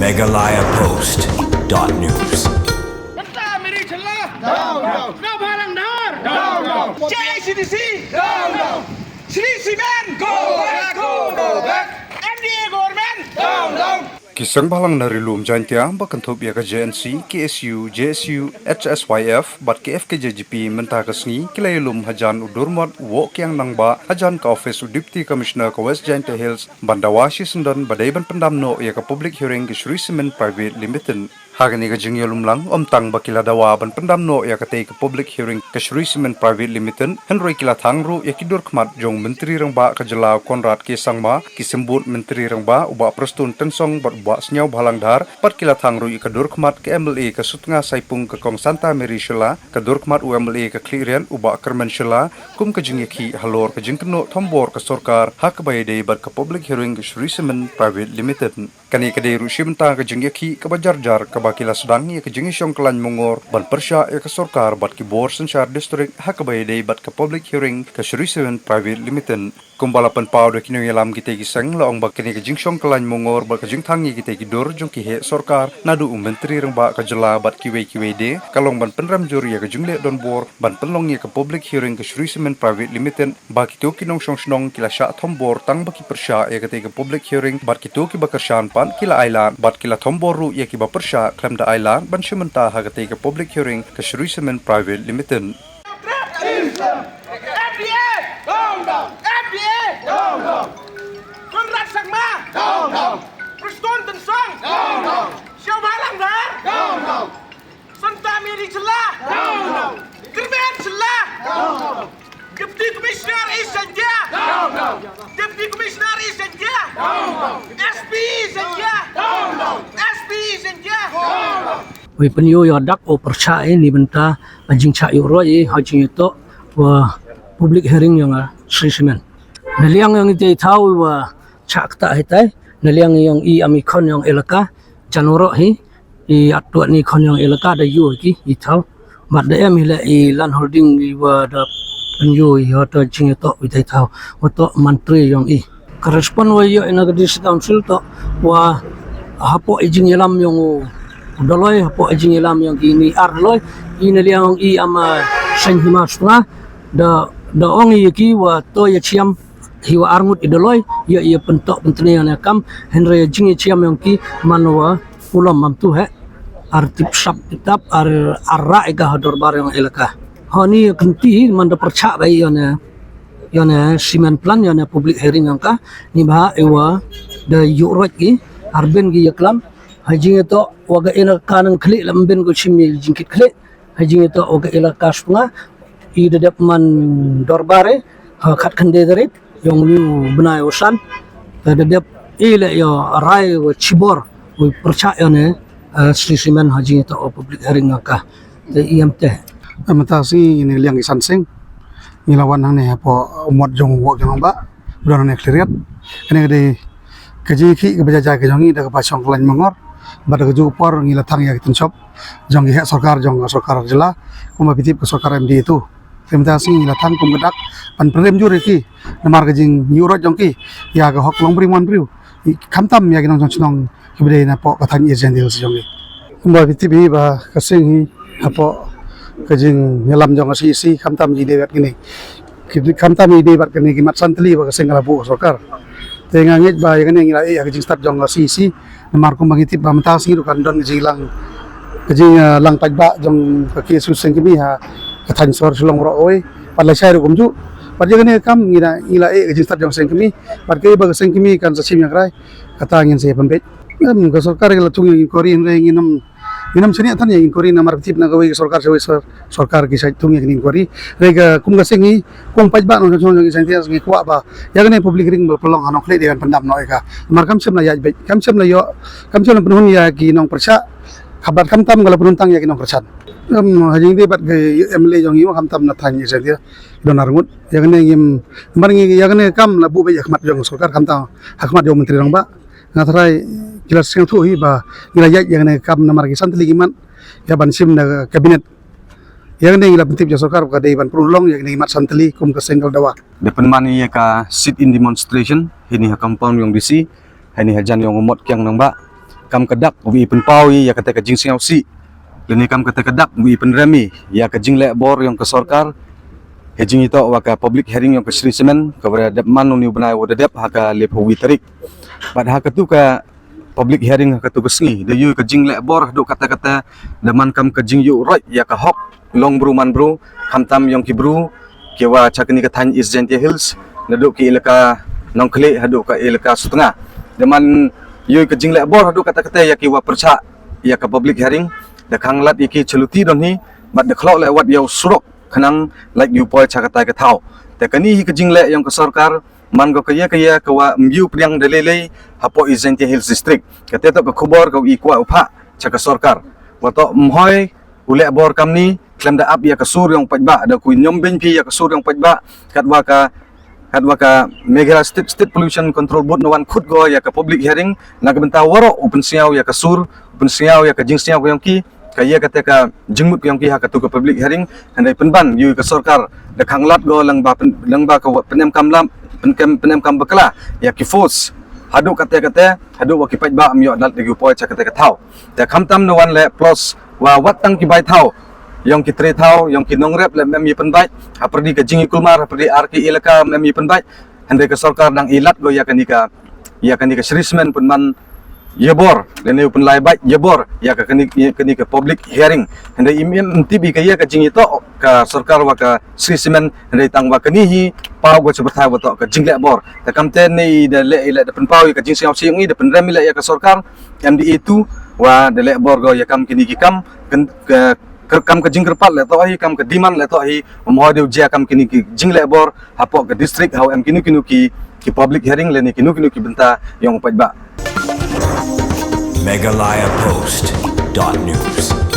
megalayapost.news. Basta Miri Challah. No. No Bhalang Dhar. No. JICDC. No. Shri Siman. Go back. NDA government. No. Kisang balang narilum jantia bakan thop ya ka JNC, KSU, JSU, HSYF, bat KF ke JGP mentakasni kilailum hajan udurmat wo kyang nangba hajan ka office Deputy Commissioner ka West Jaintia Hills bandawashi sendan badaiban pendamno ya ka public hearing ke Shri Cement Private Limited. Hagani ka jingyalum lang omtang bakila dawa ban pendamno ya ka te ka public hearing ke Shri Cement Private Limited Henry kila thangru ya kidur khmat jong menteri rangba ka jela Konrad ke sangma kisembut menteri rangba uba prostun tensong bat uba senyau balang dhar pat kila thangru ya ka dur khmat ke MLA ka sutnga saipung ka kong Santa Mary Shela ka dur khmat UMLA ka Klirian uba Kerman Shela kum ka jingyaki halor ka jingkno thombor ka sorkar hak bayade bat ka public hearing ke Shri Cement Private Limited kani ka de rushimta ka jingyaki ka bajarjar ka bakila sedang ya ke jingisyong kelan mongor ban persya ya ke sorkar bat ki bor sensyar district hak bayade bat ka public hearing ke Shri Cement Private Limited kumbalapan pau de kinu yalam kita ki sang laong bak kini ke jingisyong kelan mongor bat ka jingthang ya kita ki dor jong ki he sorkar nadu menteri rang ba ka jela bat ki we de kalong ban penram juri ya ke jingle don bor ban penlong ya ke public hearing ke Shri Cement Private Limited bak ki to kinong song snong kila sya thombor tang baki persya ya ke public hearing bat ki to ki bakersyan pan kila ailan bat kila thomboru ya ki ba persya Klamda Island ban syumenta hagati ke public hearing ke Shri Cement Private Limited. FDA. No. FDA. No. Konrad Sangma. No. Preston Tensong. No. Xiao Bhalang Dhar. No. Santa Mary Challah. No. Kerman Challah. No. Deputy Commissioner East India. No. Deputy Commissioner East India. No. SP East India. No. SP East India. No. We penyo yadak o percaya ni benta anjing cak yoroi hajing itu wa public hearing yang Shri Cement. Naliang yang itu tahu wa cak tak hitai naliang yang i amikon yang elaka janoro hi i atuat ni kon yang elaka ada yu ki i tahu mat da em hila i land holding i wa da penyo ya ta jing itu i tahu wa menteri yang i korespon wa yo ina di council to wa hapo ijing yalam yang daloi hapo ajing ilam yang kini arloi ini liang i ama senhima sunga da ong yaki wa to ya chiam hiwa arngut idaloi ya ia pentok penteni yang kam henry jing chiam yang ki manwa ulam mamtu he artip sap tetap arra ega hador bar yang elaka hani kenti manda percak bai yana cement plan yana public hearing yang ka ni ba ewa da yurot ki arben gi yaklam hajing itu waga ina kanang klik lambin ko chimi jingkit klik hajing itu waga ila kaspunga i dedap man dorbare khat khande darit yong lu benai usan dedap ila yo rai wa chibor we percaya ne Shri Cement hajing itu public hearing ka de imt amatasi ini liang isansing nilawan hang ne po umot jong wo jong ba bulan ne clear ini de kaji ki kebajaja ke jongi da pasong kelan mangor bada ke jupor ngila thang ya kitun shop jong ge sarkar jela kuma bitip ke sarkar MD itu temtasi ngila thang kum gedak pan prem jure ki namar ke jing yuro jong ki ya ke hok long primon priu kamtam ya ginong chong kibede na po kathang ejen dil jong ge kuma bitip hi ba kasing hi apo ke jing nyelam jong si kamtam ji dewat gini kamtam ide bat kene ki mat santli ba kasing ngala bu sarkar tengangit ba ya kene ngila ya ke jing start jong si namar ko mangitip ba matasi ru kan don jilang kajing lang tagba jong kaki suseng kimi ha kathan sor sulong ro oi padla sai ru kumju padja gane kam ngila kajing start jong seng kimi pad kai ba seng kimi kan sa sim yang rai kata ngin se pembet ngam ka sarkar gala tung ngin korin re nginam seni athan ngin korin namar tip na gawi sarkar ki sai tung ngin kori re ga kum ga sengi kum pajba no jong jong seng tias ngi kwa ba ya gane public ring pelong anok le dewan pendam no ka mar kam sem na ya kam sem na yo kam sem na penhun ya ki nong persa kabar kam tam gala penuntang ya ki nong persan hajing de bat ge MLA jong yo kam tam na thang seng dia don arngut ya gane ngim mar ngi ya gane kam la bu be khmat jong sarkar kam tam hakmat jong menteri rang ba ngatarai jelas seng thu hi ba ngila ya gane kam na mar ki santli giman ya ban sim na kabinet yang ini gila pentip jasokar ka dei ban prulong yang ini mat santli kum ka senggal dawa depan mani ya ka sit in demonstration ini ha compound yang disi ini hajan yang umot kyang nang ba kam kedak wi penpawi ya kata kajing siau si leni kam kata kedak wi penremi ya kajing lek bor yang ke sorkar hejing itu waka public hearing yang ke Sri Semen kepada dep manu ni benai wada dep haka lep wi tarik bad haka tu ka public hearing haka tu kesngi de yu kajing lek bor do kata-kata deman kam kajing yu right ya ka hok long bru man bru kam tam yang ki bru kewa cakni ka than is Gentia Hills naduk ki ilaka nongkle haduk ka ilaka setengah deman yu kajing lek bor haduk kata-kata ya ki wa perca ya ka public hearing de khanglat iki celuti don hi bad de khlok lek wat yau surok kanang like yu poi cakata ka thau te kani hi kajing lek yang ke sorkar man go kaya ka wa mbiu priang de lele hapo is Gentia Hills district kate to ka khubor ka i kwa upha caka sorkar wato mhoi ulek bor kam ni klem da up ya ka sur yang pajba ada ku nyom ben pi ya ka sur yang pajba katwa ka Meghalaya State Pollution Control Board no wan khut go ya ka public hearing na ka benta waro open siau ya ka sur open siau ya ka jing siau yang ki kaya kata ka jengmut yang ki ha ka tu ka public hearing handai penban yu ka sorkar da khanglat go lang ba ka penem kam bakla ya ki force haduk kata haduk wa ki pajba am yo dal de gu poi cha kata ka thau ta khamtam no wan le plus wa watang ki bai thau yang ki tre thau yang ki nongrep le mem yi penbai ha perdi ka jingi kulmar perdi arki ilaka mem yi penbai handai ka sorkar dang ilat go ya kanika Sri Semen pun man yebor dan ne pun lai bai yebor ya ka kanika public hearing handai imem tibi ka ya ka jingi to ka sorkar wa ka Sri Semen handai tang wa kanihi pau go sebertai wa to ka jinglek bor ta kamten ni de le ila de penpau ka jing siang siang ni de penrem ila ya ka sorkar MDA tu wa de le bor go ya kam kini ki kam kam ke jing kerpat le to hi kam ke diman le to hi mo de ja kam kini ki jing le bor hapo ke district how em kinu ki public hearing le ni kinu ki benta yang pajba MeghalayaPost.news